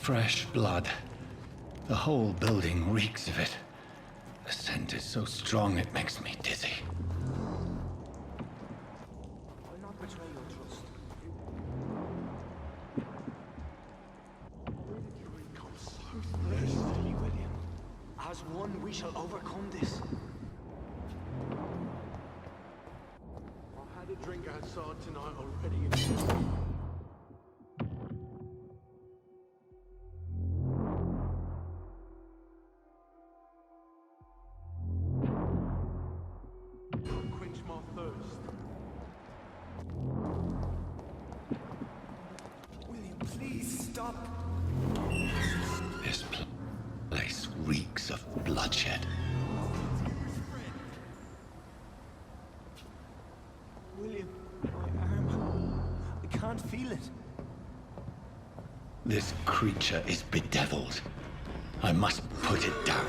Fresh blood. The whole building reeks of it. The scent is so strong it makes me dizzy. I'll not betray your trust. Where did you become so thirsty, William? As one, we shall overcome this. I had a drink outside tonight already. This place reeks of bloodshed. William, my arm. I can't feel it. This creature is bedeviled. I must put it down.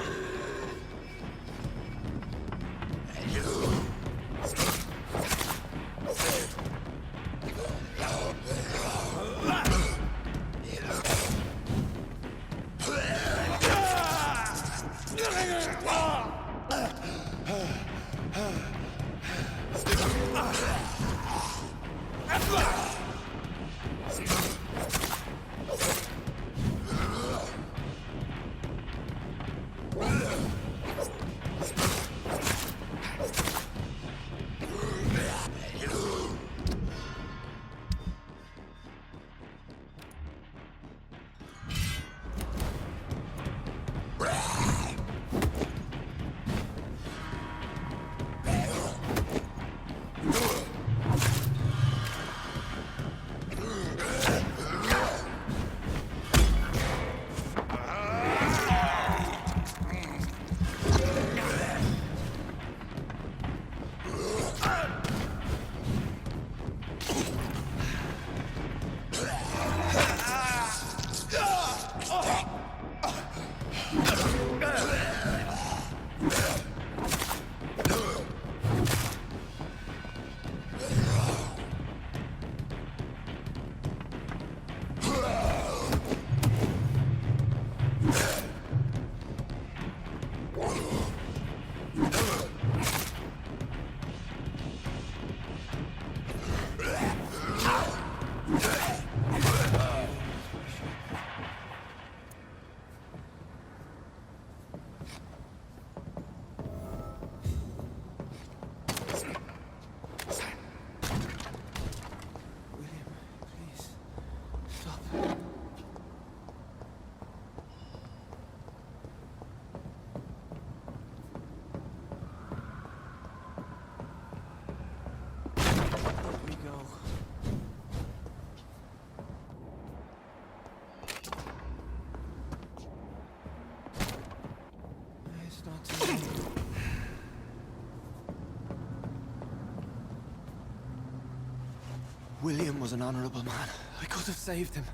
William was an honorable man. I could have saved him.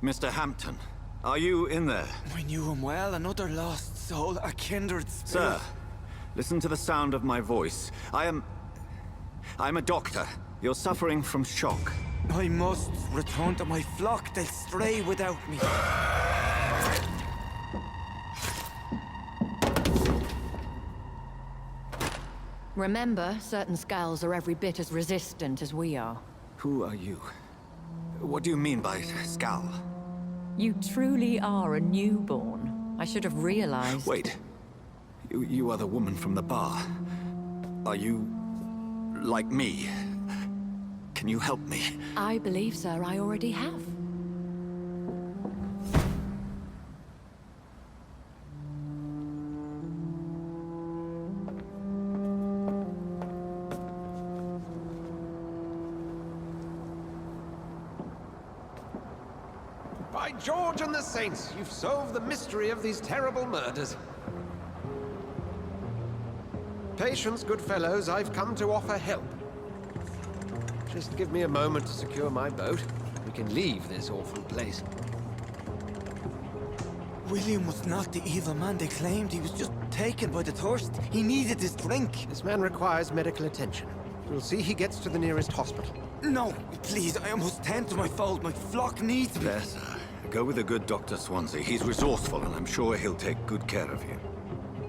Mr. Hampton, are you in there? I knew him well, another lost soul, a kindred spirit. Sir, listen to the sound of my voice. I'm a doctor. You're suffering from shock. I must return to my flock. They'll stray without me. Remember, certain skulls are every bit as resistant as we are. Who are you? What do you mean by Skal? You truly are a newborn. I should have realized. Wait. You are the woman from the bar. Are you... like me? Can you help me? I believe, sir, I already have. By George and the Saints, you've solved the mystery of these terrible murders. Patience, good fellows, I've come to offer help. Just give me a moment to secure my boat. We can leave this awful place. William was not the evil man they claimed. He was just taken by the thirst. He needed this drink. This man requires medical attention. We'll see he gets to the nearest hospital. No, please, I must tend to my fold. My flock needs me. There, sir. Go with the good Dr. Swansea. He's resourceful, and I'm sure he'll take good care of you.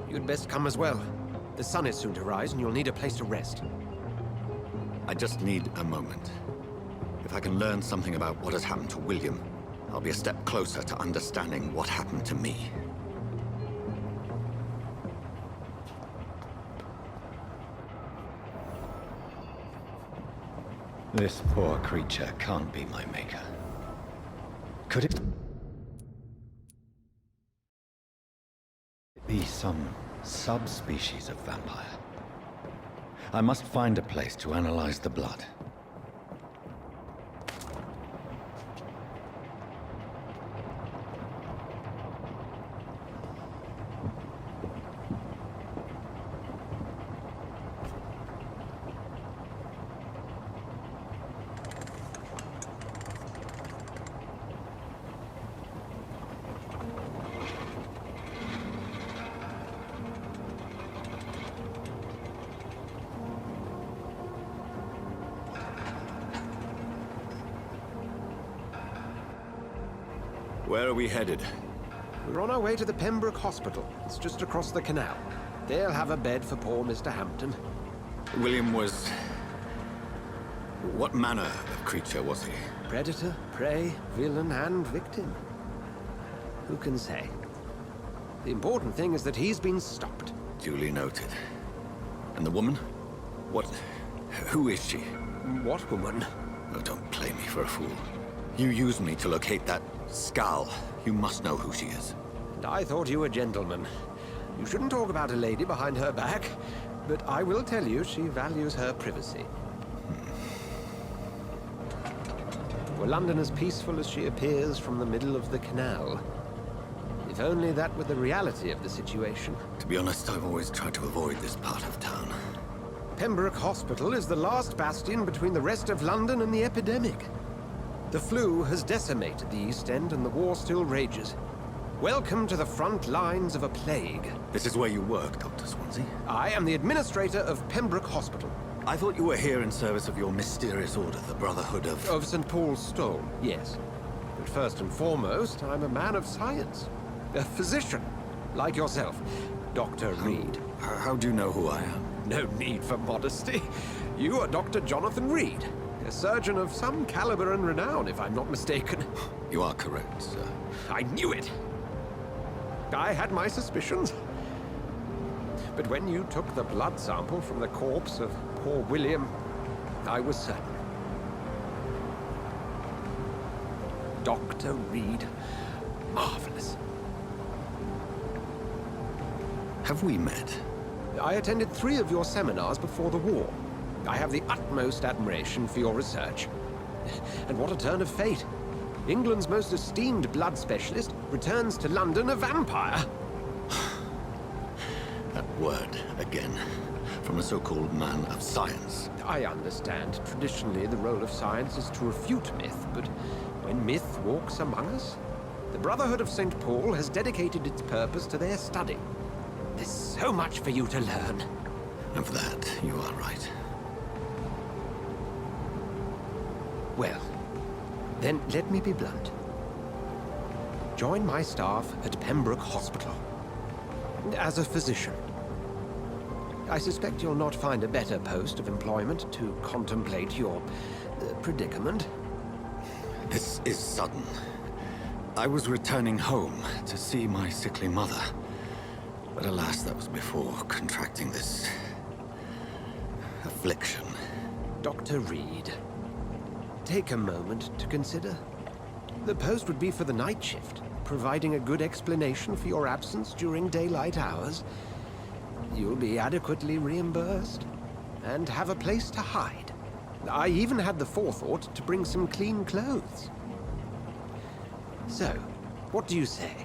You'd best come as well. The sun is soon to rise, and you'll need a place to rest. I just need a moment. If I can learn something about what has happened to William, I'll be a step closer to understanding what happened to me. This poor creature can't be my maker. Could it be some subspecies of vampire? I must find a place to analyze the blood. Where are we headed? We're on our way to the Pembroke Hospital. It's just across the canal. They'll have a bed for poor Mr. Hampton. William was... what manner of creature was he? Predator, prey, villain, and victim. Who can say? The important thing is that he's been stopped. Duly noted. And the woman? What... who is she? What woman? Oh, don't play me for a fool. You used me to locate that Skal. You must know who she is. And I thought you a gentleman. You shouldn't talk about a lady behind her back, but I will tell you she values her privacy. Were London as peaceful as she appears from the middle of the canal? If only that were the reality of the situation. To be honest, I've always tried to avoid this part of town. Pembroke Hospital is the last bastion between the rest of London and the epidemic. The flu has decimated the East End and the war still rages. Welcome to the front lines of a plague. This is where you work, Dr. Swansea? I am the administrator of Pembroke Hospital. I thought you were here in service of your mysterious order, the Brotherhood of... Of St. Paul's Stone, yes. But first and foremost, I'm a man of science. A physician, like yourself, Dr. Reed. How do you know who I am? No need for modesty. You are Dr. Jonathan Reed, a surgeon of some caliber and renown, if I'm not mistaken. You are correct, sir. I knew it! I had my suspicions. But when you took the blood sample from the corpse of poor William, I was certain. Dr. Reed. Marvelous. Have we met? I attended 3 of your seminars before the war. I have the utmost admiration for your research. And what a turn of fate. England's most esteemed blood specialist returns to London a vampire. That word again. from a so-called man of science. I understand. Traditionally, the role of science is to refute myth, but when myth walks among us, the Brotherhood of St. Paul has dedicated its purpose to their study. There's so much for you to learn. And for that, you are right. Well, then let me be blunt. Join my staff at Pembroke Hospital. As a physician. I suspect you'll not find a better post of employment to contemplate your predicament. This is sudden. I was returning home to see my sickly mother. But alas, that was before contracting this affliction. Dr. Reed, take a moment to consider. The post would be for the night shift, providing a good explanation for your absence during daylight hours. You'll be adequately reimbursed, and have a place to hide. I even had the forethought to bring some clean clothes. So, what do you say?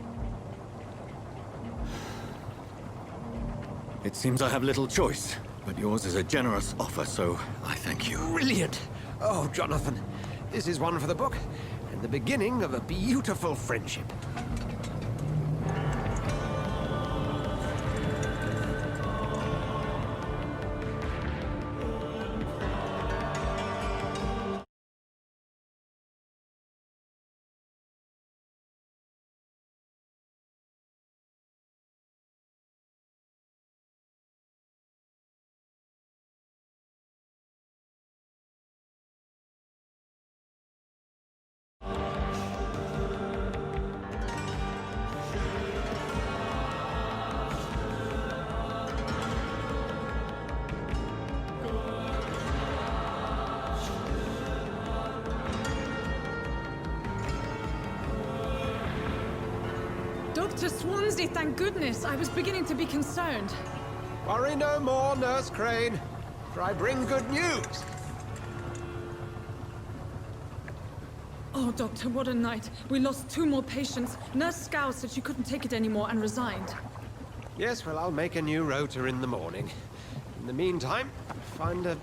It seems I have little choice, but yours is a generous offer, so I thank you. Brilliant! Oh, Jonathan, this is one for the book, and the beginning of a beautiful friendship. Dr. Swansea, thank goodness. I was beginning to be concerned. Worry no more, Nurse Crane, for I bring good news. Oh, Doctor, what a night. We lost 2 more patients. Nurse Scow said she couldn't take it anymore and resigned. Yes, well, I'll make a new rota in the morning. In the meantime, find a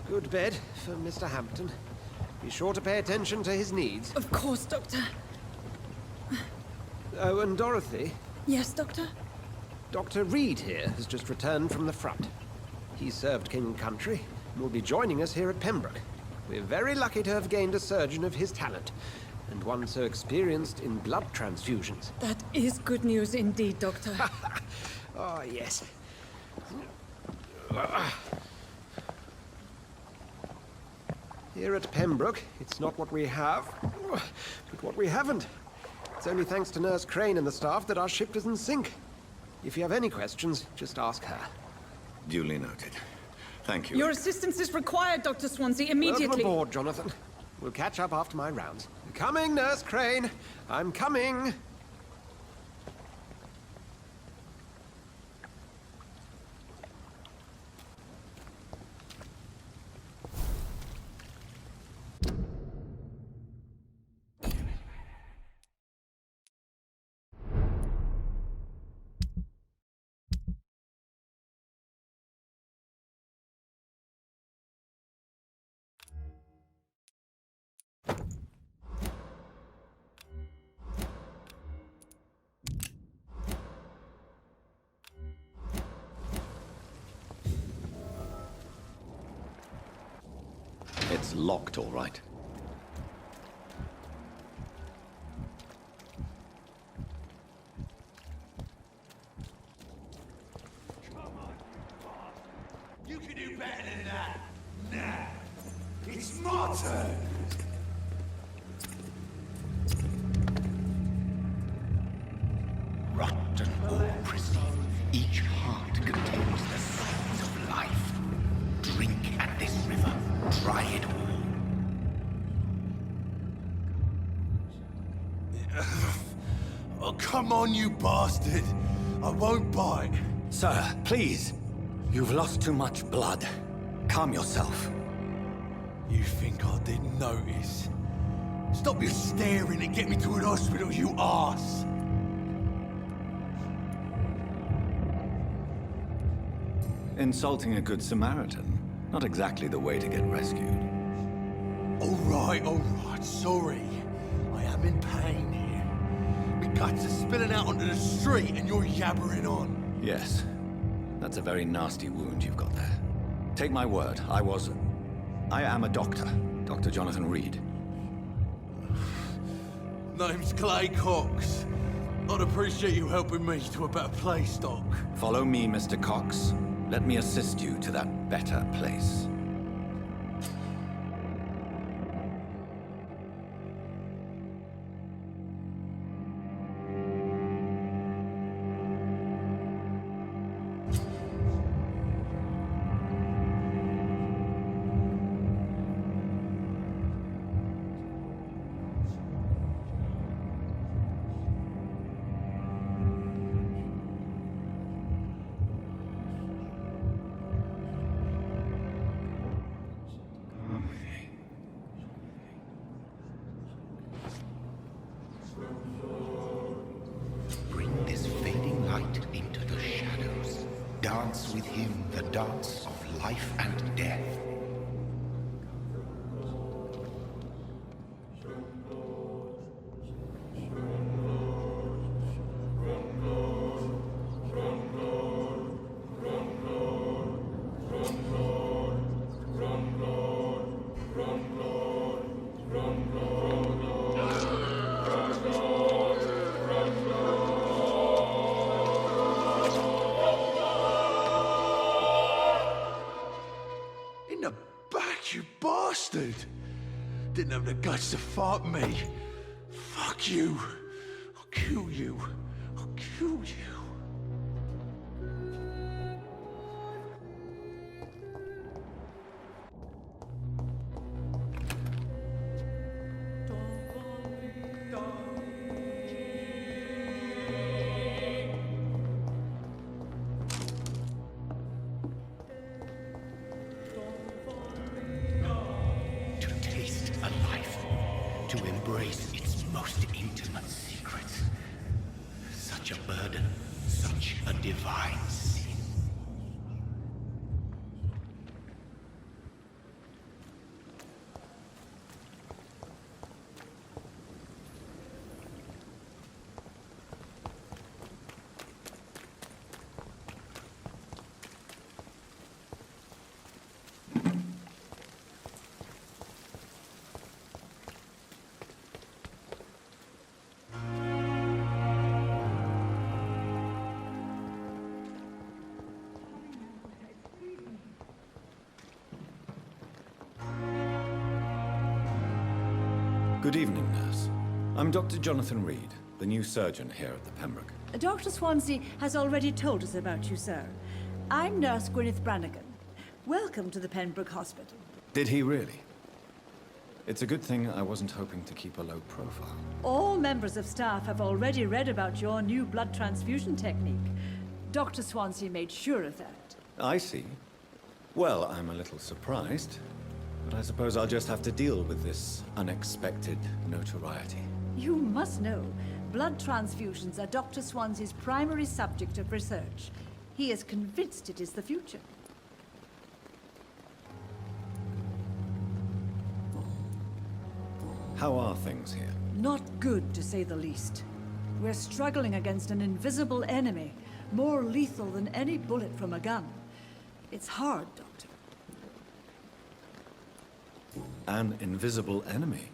good bed for Mr. Hampton. Be sure to pay attention to his needs. Of course, Doctor. Oh, and Dorothy, Yes, Doctor? Dr. Reed here has just returned from the front. He served King and Country and will be joining us here at Pembroke. We're very lucky to have gained a surgeon of his talent, and one so experienced in blood transfusions. That is good news indeed, Doctor. Oh, yes. Here at Pembroke, it's not what we have, but what we haven't. It's only thanks to Nurse Crane and the staff that our ship doesn't sink. If you have any questions, just ask her. Duly noted. Thank you. Your assistance is required, Dr. Swansea, immediately. Welcome aboard, Jonathan. We'll catch up after my rounds. Coming, Nurse Crane. I'm coming. It's locked, all right. You can do better than that. Nah. It's my turn. Rotten or pristine, each heart contains the seeds of life. Drink at this river, try it all. Oh, come on, you bastard. I won't bite. Sir, please. You've lost too much blood. Calm yourself. You think I didn't notice? Stop your staring and get me to an hospital, you arse! Insulting a good Samaritan. Not exactly the way to get rescued. All right, sorry. I am in pain here. My guts are spilling out onto the street and you're yabbering on. Yes. That's a very nasty wound you've got there. Take my word, I am a doctor. Dr. Jonathan Reed. Name's Clay Cox. I'd appreciate you helping me to a better place, Doc. Follow me, Mr. Cox. Let me assist you to that better place. Bring this fading light into the shadows. Dance with him the dance of life and death. In the back, you bastard! Didn't have the guts to fight me. Fuck you. I'll kill you. I'll kill you. To taste a life, to embrace its most intimate secrets. Such a burden, such a divine sin. Good evening, nurse. I'm Dr. Jonathan Reed, the new surgeon here at the Pembroke. Dr. Swansea has already told us about you, sir. I'm Nurse Gwyneth Brannigan. Welcome to the Pembroke Hospital. Did he really? It's a good thing I wasn't hoping to keep a low profile. All members of staff have already read about your new blood transfusion technique. Dr. Swansea made sure of that. I see. Well, I'm a little surprised, but I suppose I'll just have to deal with this unexpected notoriety. You must know, blood transfusions are Dr. Swansea's primary subject of research. He is convinced it is the future. How are things here? Not good, to say the least. We're struggling against an invisible enemy, more lethal than any bullet from a gun. It's hard, Doctor. An invisible enemy?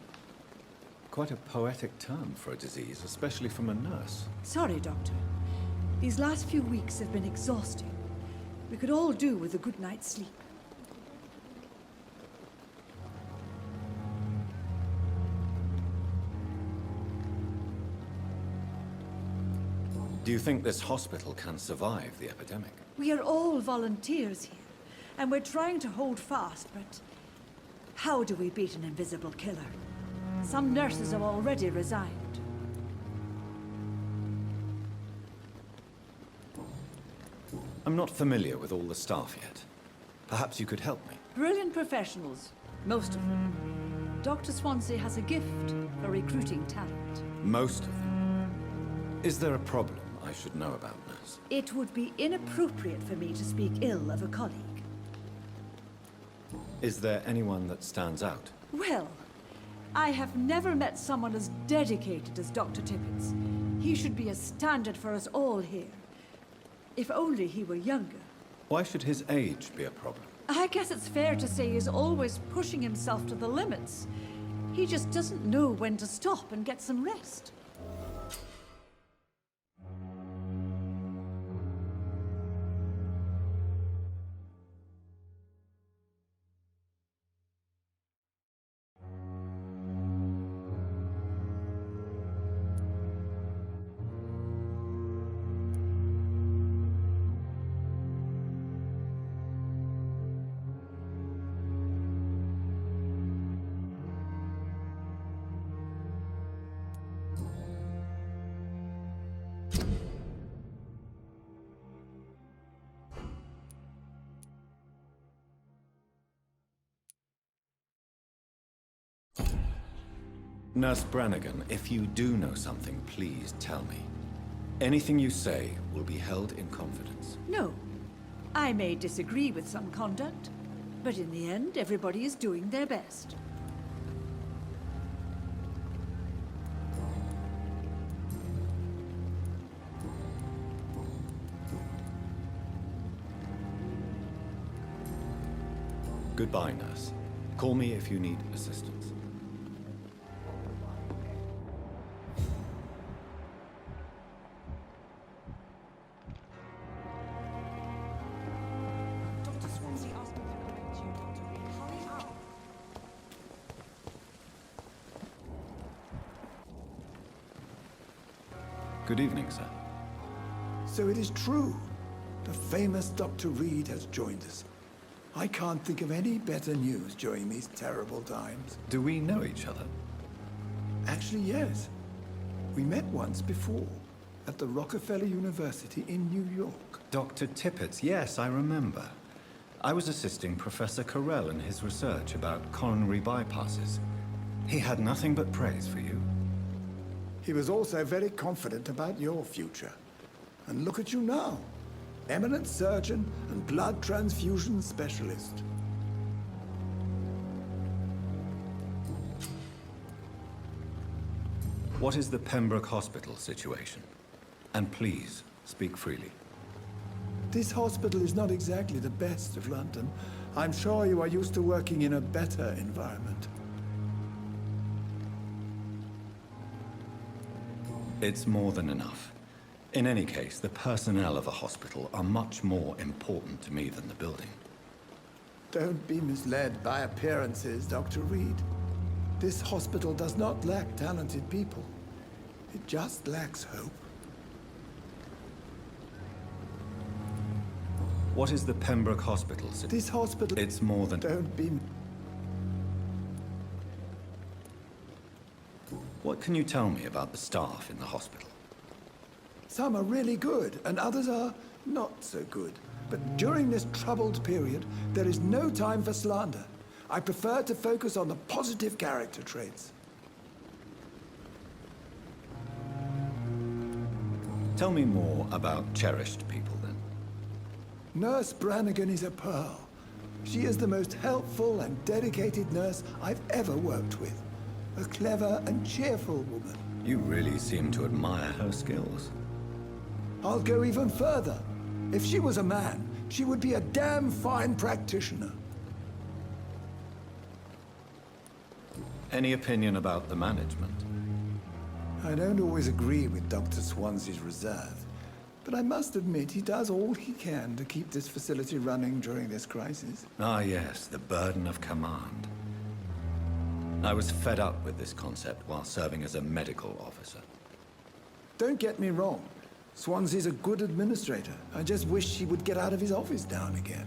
Quite a poetic term for a disease, especially from a nurse. Sorry, Doctor. These last few weeks have been exhausting. We could all do with a good night's sleep. Do you think this hospital can survive the epidemic? We are all volunteers here, and we're trying to hold fast, but how do we beat an invisible killer? Some nurses have already resigned. I'm not familiar with all the staff yet. Perhaps you could help me. Brilliant professionals, most of them. Dr. Swansea has a gift for recruiting talent. Most of them. Is there a problem I should know about, nurse? news. It would be inappropriate for me to speak ill of a colleague. Is there anyone that stands out? Well, I have never met someone as dedicated as Dr. Tippett. He should be a standard for us all here. If only he were younger. Why should his age be a problem? I guess it's fair to say he's always pushing himself to the limits. He just doesn't know when to stop and get some rest. Nurse Brannigan, if you do know something, please tell me. Anything you say will be held in confidence. No. I may disagree with some conduct, but in the end, everybody is doing their best. Goodbye, nurse. Call me if you need assistance. Dr. Swansea asked me to connect you, Dr. Reed. Hurry up. Good evening, sir. So it is true. The famous Dr. Reed has joined us. I can't think of any better news during these terrible times. Do we know each other? Actually, yes. We met once before, at the Rockefeller University in New York. Dr. Tippett, yes, I remember. I was assisting Professor Carell in his research about coronary bypasses. He had nothing but praise for you. He was also very confident about your future. And look at you now. Eminent surgeon and blood transfusion specialist. What is the Pembroke Hospital situation? And please, speak freely. This hospital is not exactly the best of London. I'm sure you are used to working in a better environment. It's more than enough. In any case, the personnel of a hospital are much more important to me than the building. Don't be misled by appearances, Dr. Reed. This hospital does not lack talented people. It just lacks hope. What is the Pembroke Hospital situation? This hospital... It's more than... Don't be... What can you tell me about the staff in the hospital? Some are really good, and others are not so good. But during this troubled period, there is no time for slander. I prefer to focus on the positive character traits. Tell me more about cherished people, then. Nurse Brannigan is a pearl. She is the most helpful and dedicated nurse I've ever worked with. A clever and cheerful woman. You really seem to admire her skills. I'll go even further. If she was a man, she would be a damn fine practitioner. Any opinion about the management? I don't always agree with Dr. Swansea's reserve, but I must admit he does all he can to keep this facility running during this crisis. Ah, yes, the burden of command. I was fed up with this concept while serving as a medical officer. Don't get me wrong. Swansea's a good administrator. I just wish he would get out of his office now and again.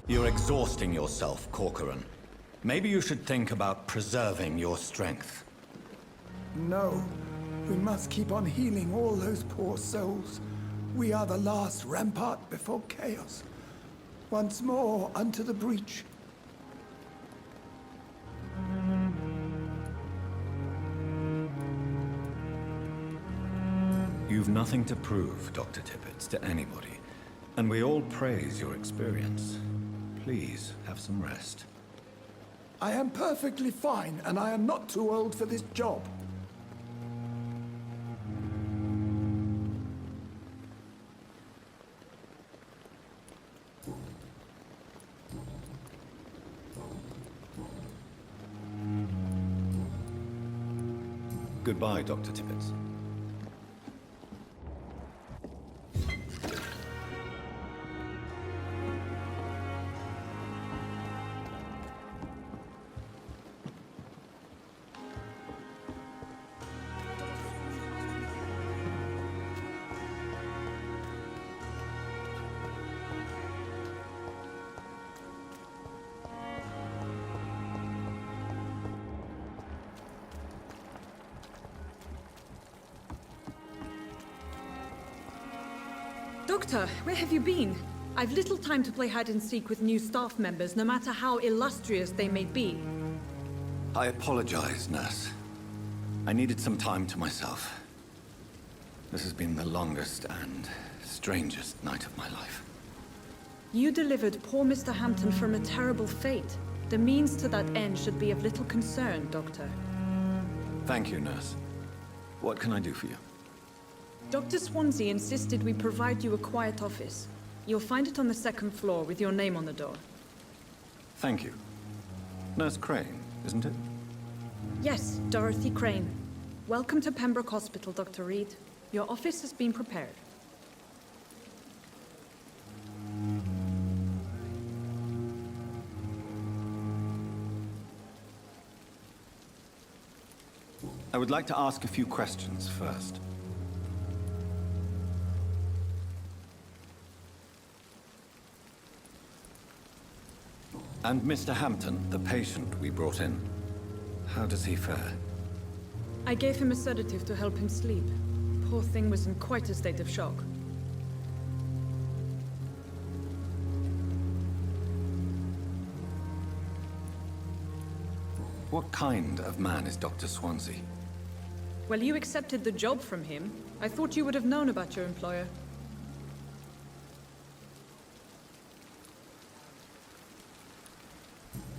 You're exhausting yourself, Corcoran. Maybe you should think about preserving your strength. No. We must keep on healing all those poor souls. We are the last rampart before chaos. Once more unto the breach. You've nothing to prove, Dr. Tippett, to anybody. And we all praise your experience. Please, have some rest. I am perfectly fine, and I am not too old for this job. Goodbye, Dr. Tippett. Doctor, where have you been? I've little time to play hide and seek with new staff members, no matter how illustrious they may be. I apologize, nurse. I needed some time to myself. This has been the longest and strangest night of my life. You delivered poor Mr. Hampton from a terrible fate. The means to that end should be of little concern, Doctor. Thank you, nurse. What can I do for you? Dr. Swansea insisted we provide you a quiet office. You'll find it on the second floor with your name on the door. Thank you. Nurse Crane, isn't it? Yes, Dorothy Crane. Welcome to Pembroke Hospital, Dr. Reed. Your office has been prepared. I would like to ask a few questions first. And Mr. Hampton, the patient we brought in, how does he fare? I gave him a sedative to help him sleep. Poor thing was in quite a state of shock. What kind of man is Dr. Swansea? Well, you accepted the job from him. I thought you would have known about your employer.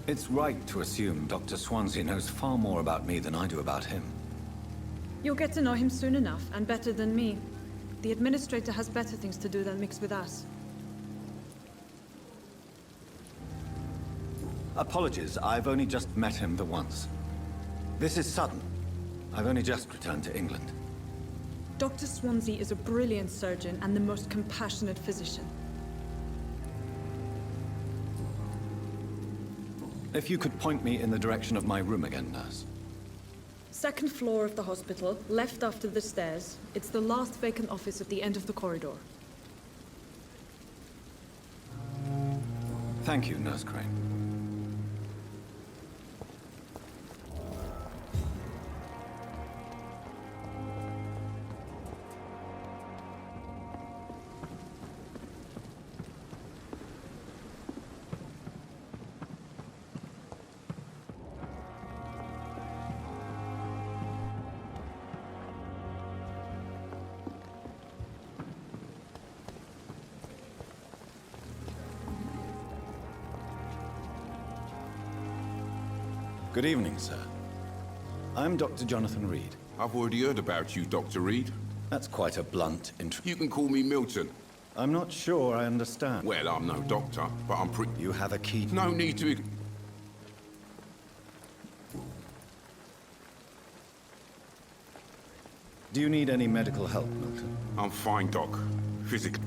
It's right to assume Dr. Swansea knows far more about me than I do about him. You'll get to know him soon enough, and better than me. The administrator has better things to do than mix with us. Apologies, I've only just met him the once. This is sudden. I've only just returned to England. Dr. Swansea is a brilliant surgeon and the most compassionate physician. If you could point me in the direction of my room again, nurse. Second floor of the hospital, left after the stairs. It's the last vacant office at the end of the corridor. Thank you, Nurse Crane. Good evening, sir. I'm Dr. Jonathan Reed. I've already heard about you, Dr. Reed. That's quite a blunt intro. You can call me Milton. I'm not sure I understand. Well, I'm no doctor, but I'm pretty... You have a key. No need to... Do you need any medical help, Milton? I'm fine, Doc. Physically.